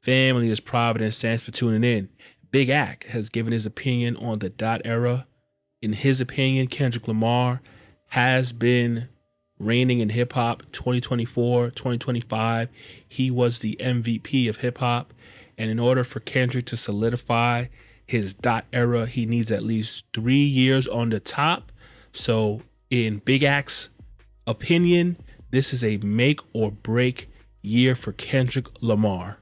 Family is Providence. Thanks for tuning in. Big Ack has given his opinion on the dot era. In his opinion, Kendrick Lamar has been reigning in hip hop 2024, 2025. He was the MVP of hip hop. And in order for Kendrick to solidify his dot era, he needs at least 3 years on the top. So in Big Ack's opinion, this is a make or break year for Kendrick Lamar.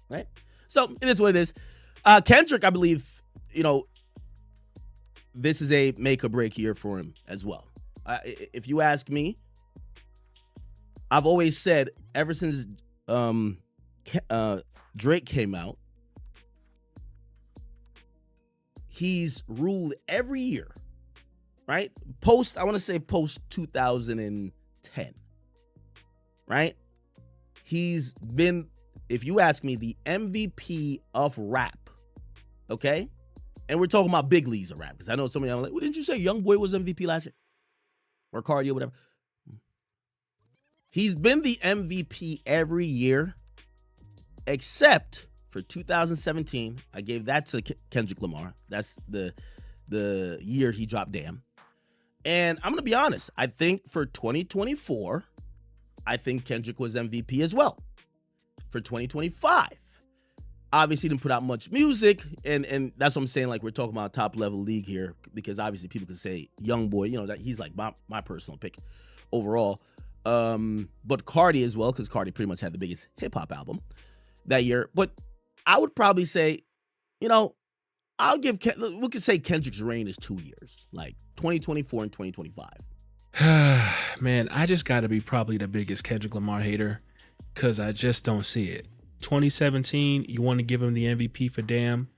Right? So it is what it is. Kendrick, I believe, this is a make or break year for him as well. If you ask me, I've always said ever since Drake came out, he's ruled every year, right? I want to say post 2010, right? He's been, if you ask me, the MVP of rap, okay? And we're talking about big leagues of rap, because I know some of y'all are like, well, didn't you say YoungBoy was MVP last year? Or Cardi or whatever. He's been the MVP every year, except for 2017. I gave that to Kendrick Lamar. That's the year he dropped Damn. And I'm going to be honest. I think for 2024, I think Kendrick was MVP as well. For 2025, obviously didn't put out much music, and that's what I'm saying. Like, we're talking about a top level league here, because obviously people can say YoungBoy, that he's like my personal pick overall. But Cardi as well, because Cardi pretty much had the biggest hip hop album that year. But I would probably say, I'll give we could say Kendrick's reign is 2 years, like 2024 and 2025. Man, I just got to be probably the biggest Kendrick Lamar hater, because I just don't see it. 2017, you want to give him the MVP for Damn?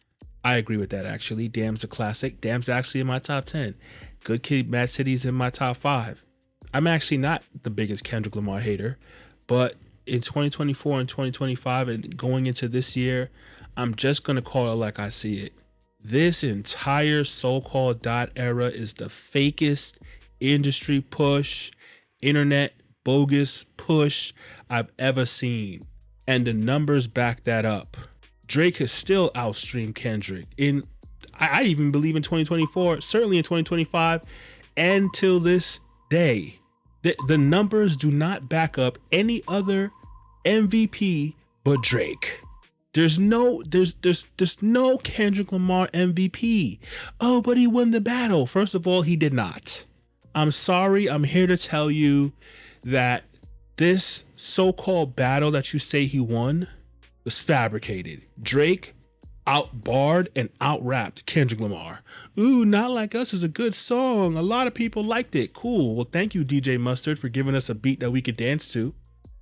I agree with that, actually. Damn's a classic. Damn's actually in my top 10. Good Kid, Mad City's in my top 5. I'm actually not the biggest Kendrick Lamar hater, but in 2024 and 2025 and going into this year, I'm just going to call it like I see it. This entire so-called dot era is the fakest industry push, internet bogus push I've ever seen. And the numbers back that up. Drake has still outstreamed Kendrick I even believe in 2024, certainly in 2025, and till this day. The numbers do not back up any other MVP but Drake. There's no Kendrick Lamar MVP. Oh, but he won the battle. First of all, he did not. I'm sorry. I'm here to tell you that this so-called battle that you say he won was fabricated. Drake outbarred and out-rapped Kendrick Lamar. Ooh, Not Like Us is a good song. A lot of people liked it. Cool. Well, thank you, DJ Mustard, for giving us a beat that we could dance to.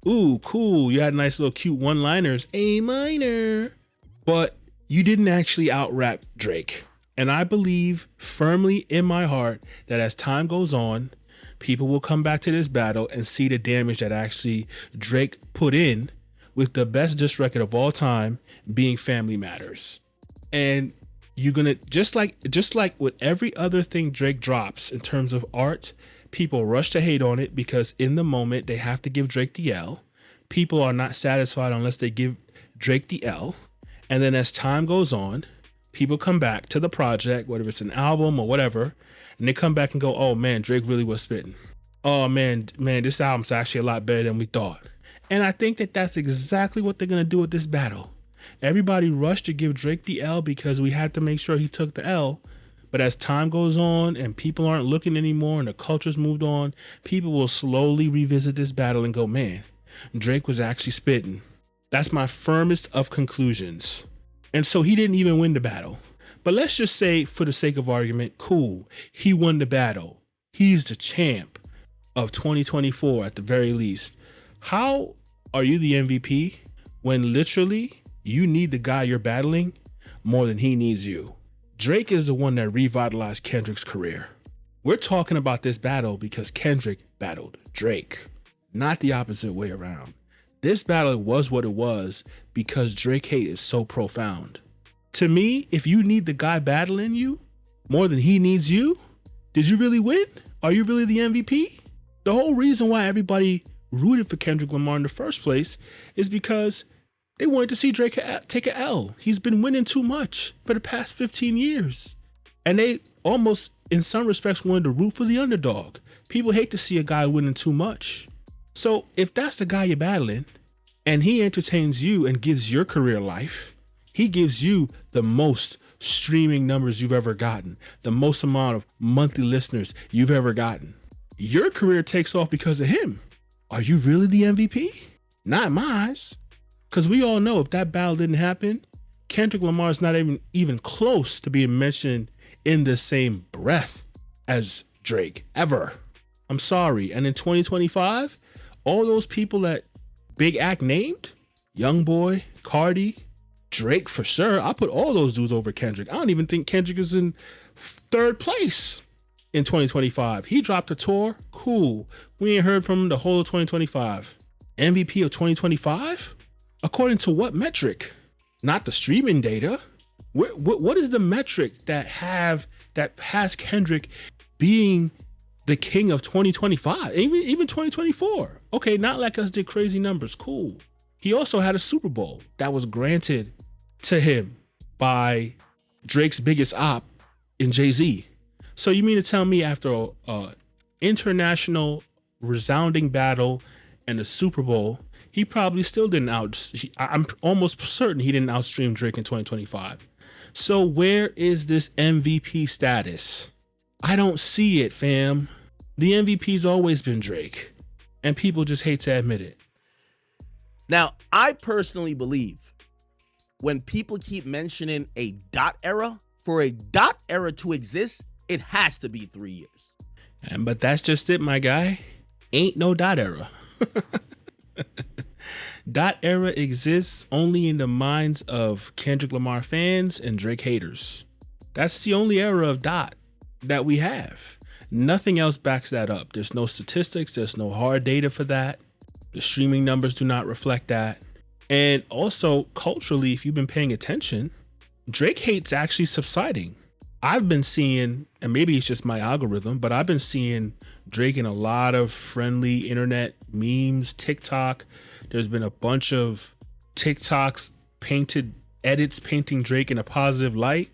Ooh, cool. You had nice little cute one-liners. A minor. But you didn't actually out-rap Drake. And I believe firmly in my heart that as time goes on, people will come back to this battle and see the damage that actually Drake put in, with the best diss record of all time being Family Matters. And you're gonna just like with every other thing Drake drops in terms of art, people rush to hate on it because in the moment they have to give Drake the L. People are not satisfied unless they give Drake the L. And then as time goes on, people come back to the project, whether it's an album or whatever, and they come back and go, oh man, Drake really was spitting. Oh man, this album's actually a lot better than we thought. And I think that that's exactly what they're going to do with this battle. Everybody rushed to give Drake the L because we had to make sure he took the L. But as time goes on and people aren't looking anymore and the culture's moved on, people will slowly revisit this battle and go, man, Drake was actually spitting. That's my firmest of conclusions. And so he didn't even win the battle. But let's just say, for the sake of argument, cool, he won the battle. He's the champ of 2024 at the very least. How are you the MVP when literally you need the guy you're battling more than he needs you? Drake is the one that revitalized Kendrick's career. We're talking about this battle because Kendrick battled Drake, not the opposite way around. This battle was what it was because Drake hate is so profound. To me, if you need the guy battling you more than he needs you, did you really win? Are you really the MVP? The whole reason why everybody rooted for Kendrick Lamar in the first place is because They wanted to see Drake take a L. He's been winning too much for the past 15 years. And they almost, in some respects, wanted to root for the underdog. People hate to see a guy winning too much. So if that's the guy you're battling, and he entertains you and gives your career life, he gives you the most streaming numbers you've ever gotten, the most amount of monthly listeners you've ever gotten. Your career takes off because of him. Are you really the MVP? Not mine. Because we all know if that battle didn't happen, Kendrick Lamar is not even close to being mentioned in the same breath as Drake ever. I'm sorry. And in 2025, all those people that Big Act named, YoungBoy, Cardi, Drake for sure, I put all those dudes over Kendrick. I don't even think Kendrick is in third place in 2025. He dropped a tour. Cool. We ain't heard from him the whole of 2025. MVP of 2025? According to what metric? Not the streaming data. What is the metric that has Kendrick being the king of 2025? Even 2024. Okay, not like us did crazy numbers. Cool. He also had a Super Bowl that was granted to him by Drake's biggest op in Jay-Z. So you mean to tell me after a international resounding battle and a Super Bowl, he probably still didn't I'm almost certain he didn't outstream Drake in 2025. So where is this MVP status? I don't see it, fam. The MVP's always been Drake, and people just hate to admit it. Now, I personally believe when people keep mentioning a dot era, for a dot era to exist, it has to be 3 years. But that's just it, my guy. Ain't no dot era. Dot era exists only in the minds of Kendrick Lamar fans and Drake haters. That's the only era of dot that we have. Nothing else backs that up. There's no statistics. There's no hard data for that. The streaming numbers do not reflect that. And also culturally, if you've been paying attention, Drake hate's actually subsiding. I've been seeing, and maybe it's just my algorithm, but I've been seeing Drake in a lot of friendly internet memes, TikTok. There's been a bunch of TikToks painting Drake in a positive light.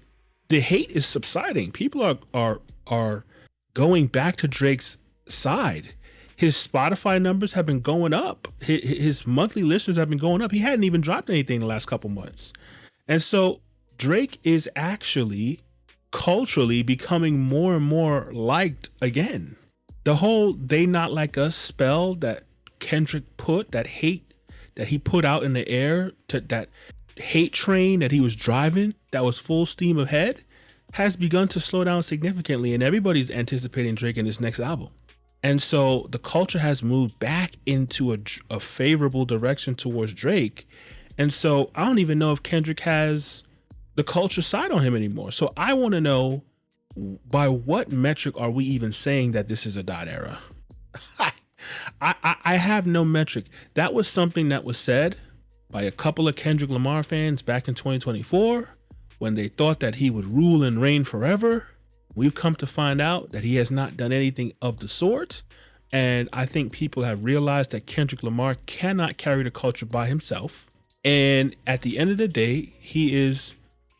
The hate is subsiding. People are going back to Drake's side. His Spotify numbers have been going up. His monthly listeners have been going up. He hadn't even dropped anything the last couple months. And so Drake is actually culturally becoming more and more liked again. The whole "they not like us" spell that Kendrick put, that hate that he put out in the air, to that hate train that he was driving that was full steam ahead, has begun to slow down significantly, and everybody's anticipating Drake in his next album. And so the culture has moved back into a favorable direction towards Drake. And so I don't even know if Kendrick has the culture side on him anymore. So I want to know, by what metric are we even saying that this is a dot era? I have no metric. That was something that was said by a couple of Kendrick Lamar fans back in 2024 when they thought that he would rule and reign forever. We've come to find out that he has not done anything of the sort. And I think people have realized that Kendrick Lamar cannot carry the culture by himself. And at the end of the day, he is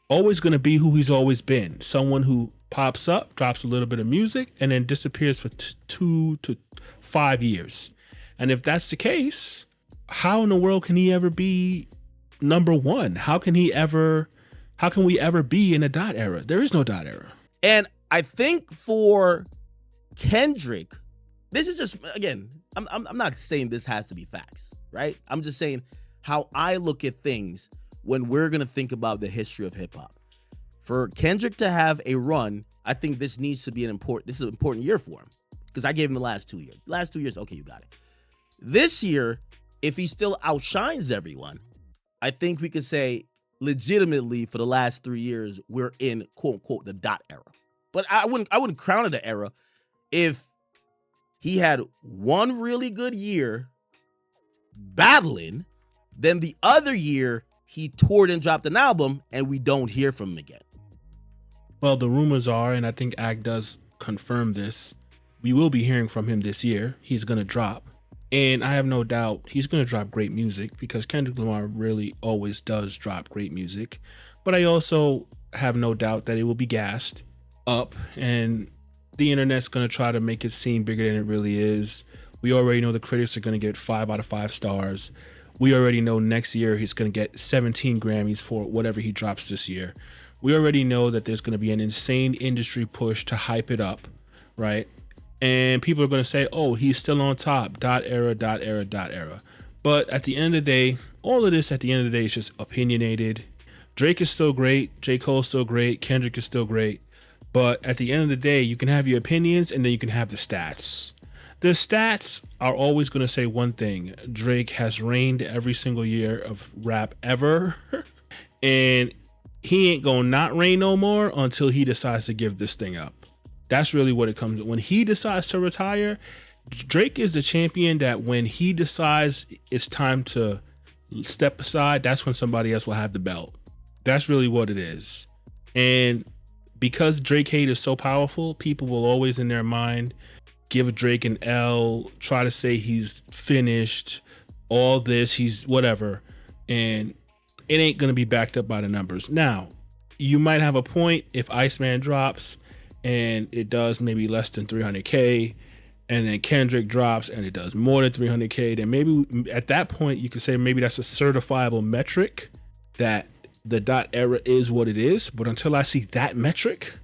always going to be who he's always been. Someone who pops up, drops a little bit of music, and then disappears for 2 to 5 years. And if that's the case, how in the world can he ever be number one? How can we ever be in a dot era? There is no dot era. And I think for Kendrick, this is just, again, I'm not saying this has to be facts, right? I'm just saying how I look at things when we're going to think about the history of hip hop. For Kendrick to have a run, I think this needs to be an important year for him, because I gave him the last 2 years. Last 2 years, okay, you got it. This year, if he still outshines everyone, I think we could say legitimately for the last 3 years, we're in quote unquote the dot era. But I wouldn't crown it an era if he had one really good year battling, then the other year he toured and dropped an album and we don't hear from him again. Well, the rumors are, and I think Ag does confirm this, we will be hearing from him this year. He's going to drop. And I have no doubt he's going to drop great music because Kendrick Lamar really always does drop great music. But I also have no doubt that it will be gassed up and the internet's going to try to make it seem bigger than it really is. We already know the critics are going to get 5 out of 5 stars. We already know next year he's going to get 17 Grammys for whatever he drops this year. We already know that there's going to be an insane industry push to hype it up, right? And people are going to say, oh, he's still on top, dot era, dot era, dot era. But at the end of the day, all of this at the end of the day is just opinionated. Drake is still great. J. Cole's still great. Kendrick is still great. But at the end of the day, you can have your opinions and then you can have the stats. The stats are always going to say one thing. Drake has reigned every single year of rap ever. And he ain't going to not reign no more until he decides to give this thing up. That's really what it comes to. When he decides to retire, Drake is the champion that when he decides it's time to step aside, that's when somebody else will have the belt. That's really what it is. And because Drake hate is so powerful, people will always in their mind give Drake an L, try to say he's finished, all this, he's whatever. And it ain't going to be backed up by the numbers. Now, you might have a point if Iceman drops and it does maybe less than 300K, and then Kendrick drops and it does more than 300K, then maybe at that point you could say maybe that's a certifiable metric that the dot era is what it is. But until I see that metric,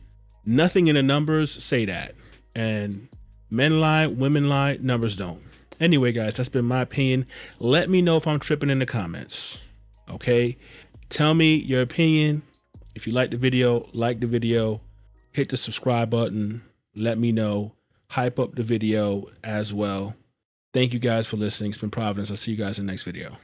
nothing in the numbers say that. And men lie, women lie, numbers don't. Anyway, guys, that's been my opinion. Let me know if I'm tripping in the comments. Okay? Tell me your opinion. If you like the video, hit the subscribe button. Let me know. Hype up the video as well. Thank you guys for listening. It's been Providence. I'll see you guys in the next video.